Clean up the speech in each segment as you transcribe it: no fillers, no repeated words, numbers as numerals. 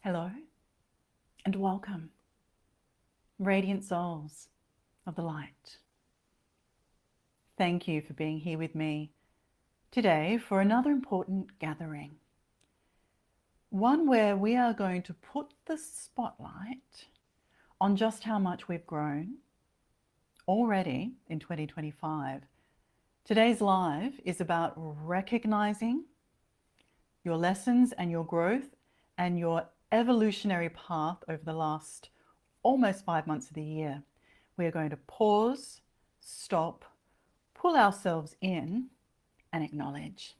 Hello and welcome, radiant souls of the light. Thank you for being here with me today for another important gathering. One where we are going to put the spotlight on just how much we've grown already in 2025. Today's live is about recognizing your lessons and your growth and your evolutionary path over the last almost 5 months of the year. We are going to pause, stop, pull ourselves in and acknowledge.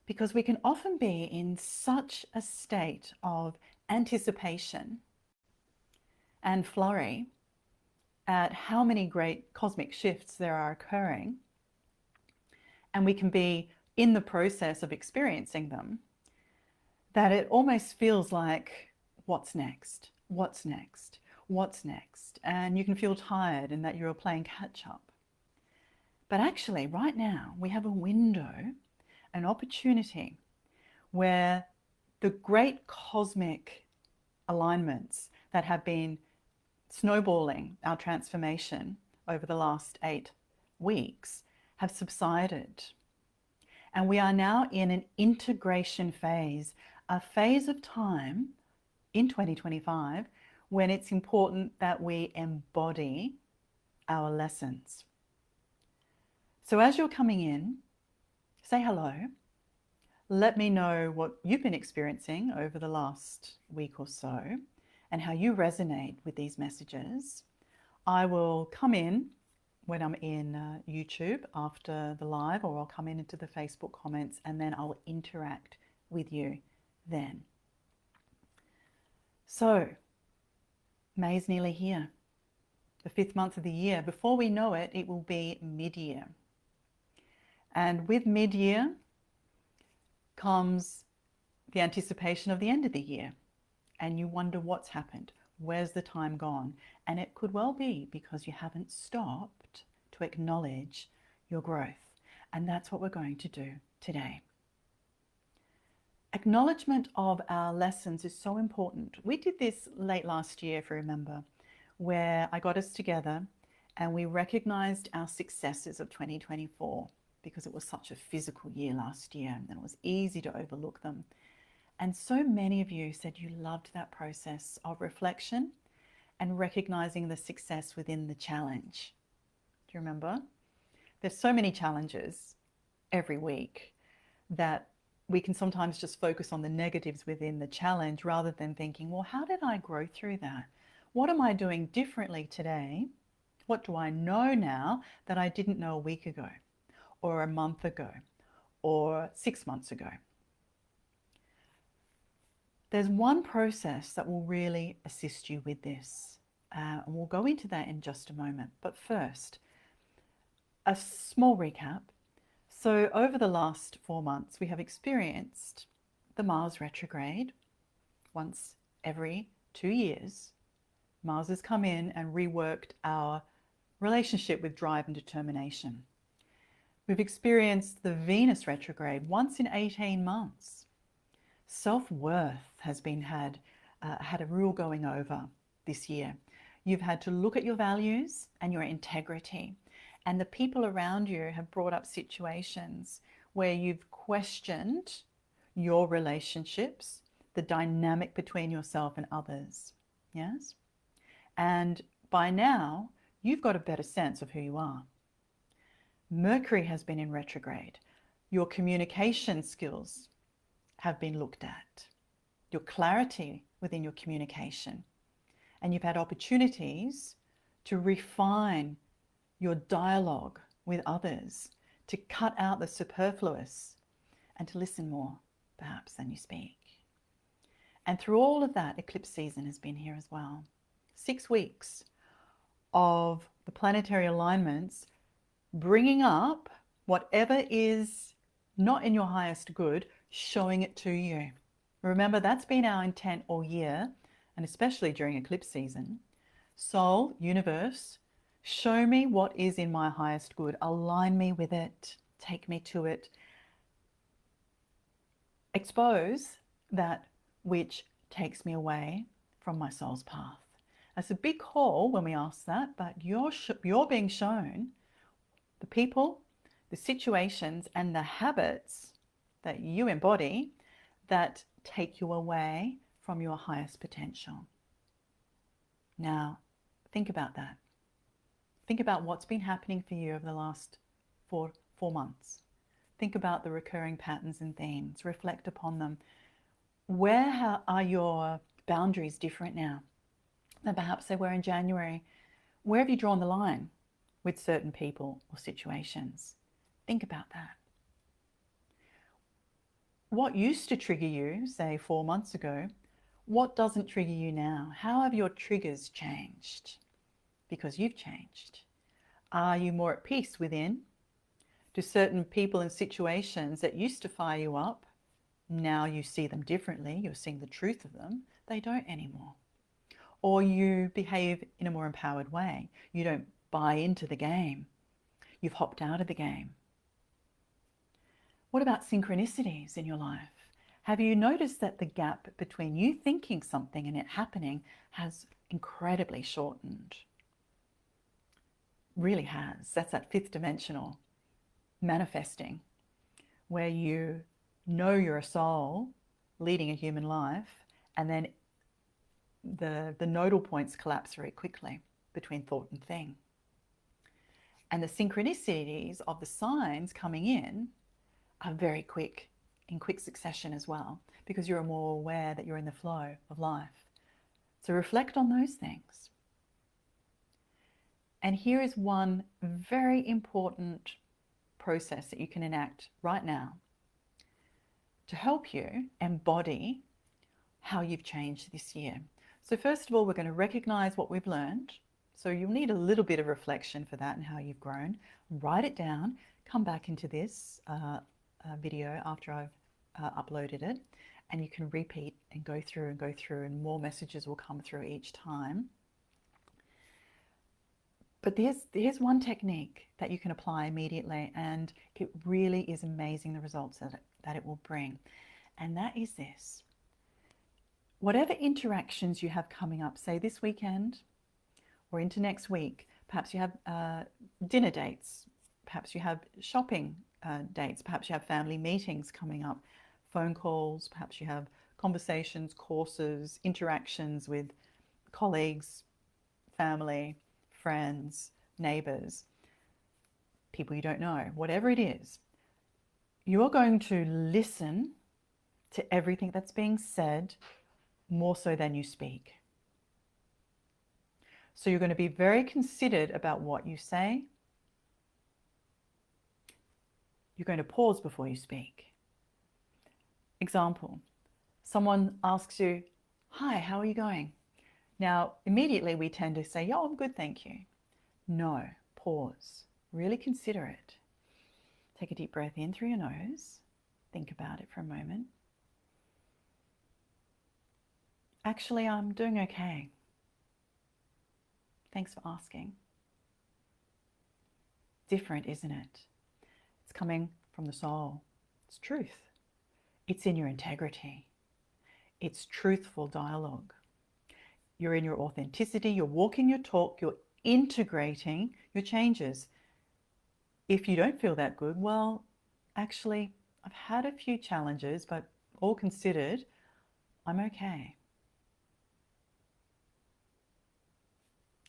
Because we can often be in such a state of anticipation and flurry at how many great cosmic shifts there are occurring, and we can be in the process of experiencing them, that it almost feels like, what's next? What's next? What's next? And you can feel tired and that you're playing catch up. But actually, right now, we have a window, an opportunity where the great cosmic alignments that have been snowballing our transformation over the last 8 weeks have subsided. And we are now in an integration phase, a phase of time in 2025 when it's important that we embody our lessons. So as you're coming in, say hello. Let me know what you've been experiencing over the last week or so and how you resonate with these messages. I will come in when I'm in YouTube after the live, or I'll come into the Facebook comments and then I'll interact with you then. So, May's nearly here, the 5th month of the year. Before we know it, it will be mid-year. And with mid-year comes the anticipation of the end of the year. And you wonder what's happened. Where's the time gone? And it could well be because you haven't stopped to acknowledge your growth. And that's what we're going to do today. Acknowledgement of our lessons is so important. We did this late last year, if you remember, where I got us together and we recognized our successes of 2024 because it was such a physical year last year and it was easy to overlook them. And so many of you said you loved that process of reflection and recognizing the success within the challenge. Do you remember? There's so many challenges every week that we can sometimes just focus on the negatives within the challenge rather than thinking, well, how did I grow through that? What am I doing differently today? What do I know now that I didn't know a week ago or a month ago or 6 months ago? There's one process that will really assist you with this. And we'll go into that in just a moment. But first, a small recap. So over the last 4 months, we have experienced the Mars retrograde. Once every 2 years, Mars has come in and reworked our relationship with drive and determination. We've experienced the Venus retrograde once in 18 months. Self-worth has been had a real going over this year. You've had to look at your values and your integrity. And the people around you have brought up situations where you've questioned your relationships, the dynamic between yourself and others. Yes? And by now, you've got a better sense of who you are. Mercury has been in retrograde. Your communication skills have been looked at. Your clarity within your communication. And you've had opportunities to refine your dialogue with others, to cut out the superfluous and to listen more, perhaps, than you speak. And through all of that, eclipse season has been here as well. 6 weeks of the planetary alignments bringing up whatever is not in your highest good, showing it to you. Remember, that's been our intent all year, and especially during eclipse season. Soul, universe, show me what is in my highest good. Align me with it. Take me to it. Expose that which takes me away from my soul's path? That's a big call when we ask that, but you're being shown the people, the situations, and the habits that you embody that take you away from your highest potential. Now, think about that. Think about what's been happening for you over the last four months. Think about the recurring patterns and themes. Reflect upon them. Where are your boundaries different now than perhaps they were in January? Where have you drawn the line with certain people or situations? Think about that. What used to trigger you, say 4 months ago, what doesn't trigger you now? How have your triggers changed? Because you've changed. Are you more at peace within? Do certain people and situations that used to fire you up, now you see them differently, you're seeing the truth of them, they don't anymore. Or you behave in a more empowered way. You don't buy into the game. You've hopped out of the game. What about synchronicities in your life? Have you noticed that the gap between you thinking something and it happening has incredibly shortened? Really has. That's that fifth dimensional manifesting, where you know you're a soul leading a human life, and then the nodal points collapse very quickly between thought and thing. And the synchronicities of the signs coming in are very quick, in quick succession as well, because you're more aware that you're in the flow of life. So reflect on those things. And here is one very important process that you can enact right now to help you embody how you've changed this year. So first of all, we're going to recognize what we've learned. So you'll need a little bit of reflection for that and how you've grown. Write it down, come back into this video after I've uploaded it, and you can repeat and go through, and more messages will come through each time. But here's one technique that you can apply immediately, and it really is amazing the results that it will bring. And that is this. Whatever interactions you have coming up, say this weekend or into next week, perhaps you have dinner dates, perhaps you have shopping dates, perhaps you have family meetings coming up, phone calls, perhaps you have conversations, courses, interactions with colleagues, family, friends, neighbors, people you don't know, whatever it is, you're going to listen to everything that's being said more so than you speak. So you're going to be very considered about what you say. You're going to pause before you speak. Example, someone asks you, "Hi, how are you going?" Now, immediately we tend to say, "Yeah, I'm good, thank you." No, pause. Really consider it. Take a deep breath in through your nose. Think about it for a moment. "Actually, I'm doing okay. Thanks for asking." Different, isn't it? It's coming from the soul. It's truth. It's in your integrity. It's truthful dialogue. You're in your authenticity, you're walking your talk, you're integrating your changes. If you don't feel that good, well, actually, I've had a few challenges, but all considered, I'm okay.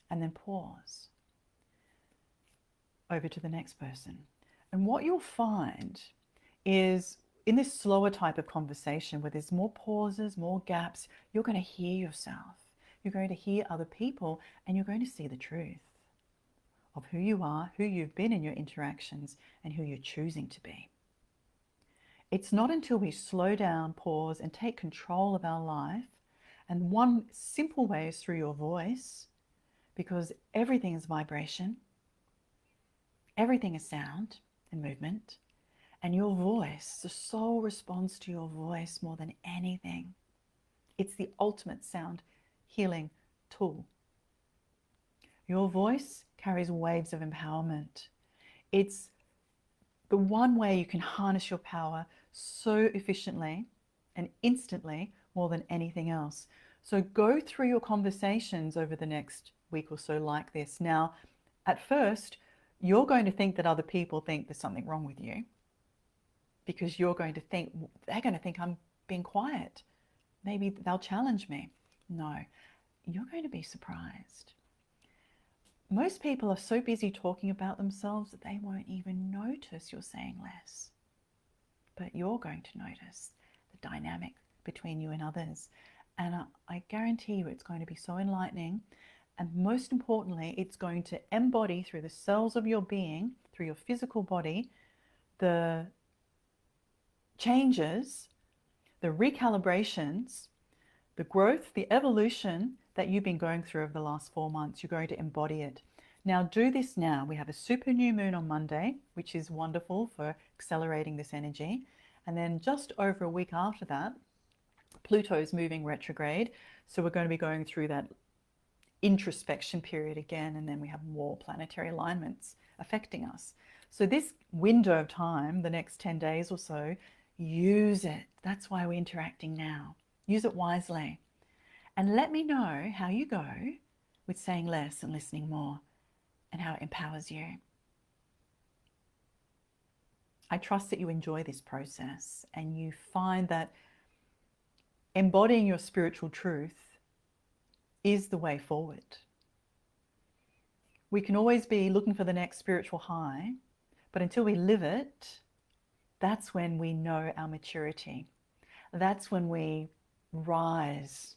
And then pause. Over to the next person. And what you'll find is in this slower type of conversation where there's more pauses, more gaps, you're going to hear yourself. You're going to hear other people, and you're going to see the truth of who you are, who you've been in your interactions, and who you're choosing to be. It's not until we slow down, pause, and take control of our life, and one simple way is through your voice, because everything is vibration, everything is sound and movement, and your voice, the soul responds to your voice more than anything. It's the ultimate sound healing tool. Your voice carries waves of empowerment. It's the one way you can harness your power so efficiently and instantly more than anything else. So go through your conversations over the next week or so like this. Now, at first, you're going to think that other people think there's something wrong with you, because they're going to think I'm being quiet. Maybe they'll challenge me. No, you're going to be surprised. Most people are so busy talking about themselves that they won't even notice you're saying less. But you're going to notice the dynamic between you and others. And I guarantee you it's going to be so enlightening. And most importantly, it's going to embody through the cells of your being, through your physical body, the changes, the recalibrations, the growth, the evolution that you've been going through over the last 4 months. You're going to embody it. Now do this now. We have a super new moon on Monday, which is wonderful for accelerating this energy. And then just over a week after that, Pluto's moving retrograde. So we're going to be going through that introspection period again, and then we have more planetary alignments affecting us. So this window of time, the next 10 days or so, use it. That's why we're interacting now. Use it wisely. And let me know how you go with saying less and listening more, and how it empowers you. I trust that you enjoy this process and you find that embodying your spiritual truth is the way forward. We can always be looking for the next spiritual high, but until we live it, that's when we know our maturity. That's when we rise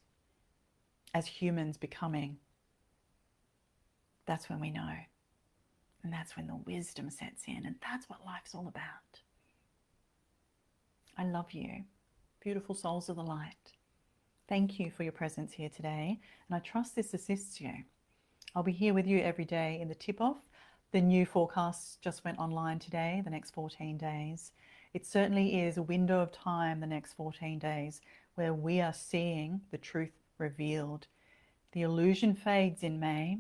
as humans becoming. That's when we know. And that's when the wisdom sets in. And that's what life's all about. I love you, beautiful souls of the light. Thank you for your presence here today. And I trust this assists you. I'll be here with you every day in the tip-off. The new forecasts just went online today, the next 14 days. It certainly is a window of time, the next 14 days, where we are seeing the truth revealed. The illusion fades in May.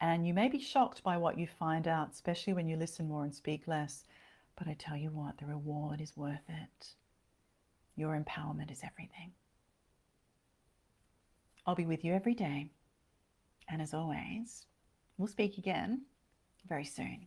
And you may be shocked by what you find out, especially when you listen more and speak less. But I tell you what, the reward is worth it. Your empowerment is everything. I'll be with you every day. And as always, we'll speak again very soon.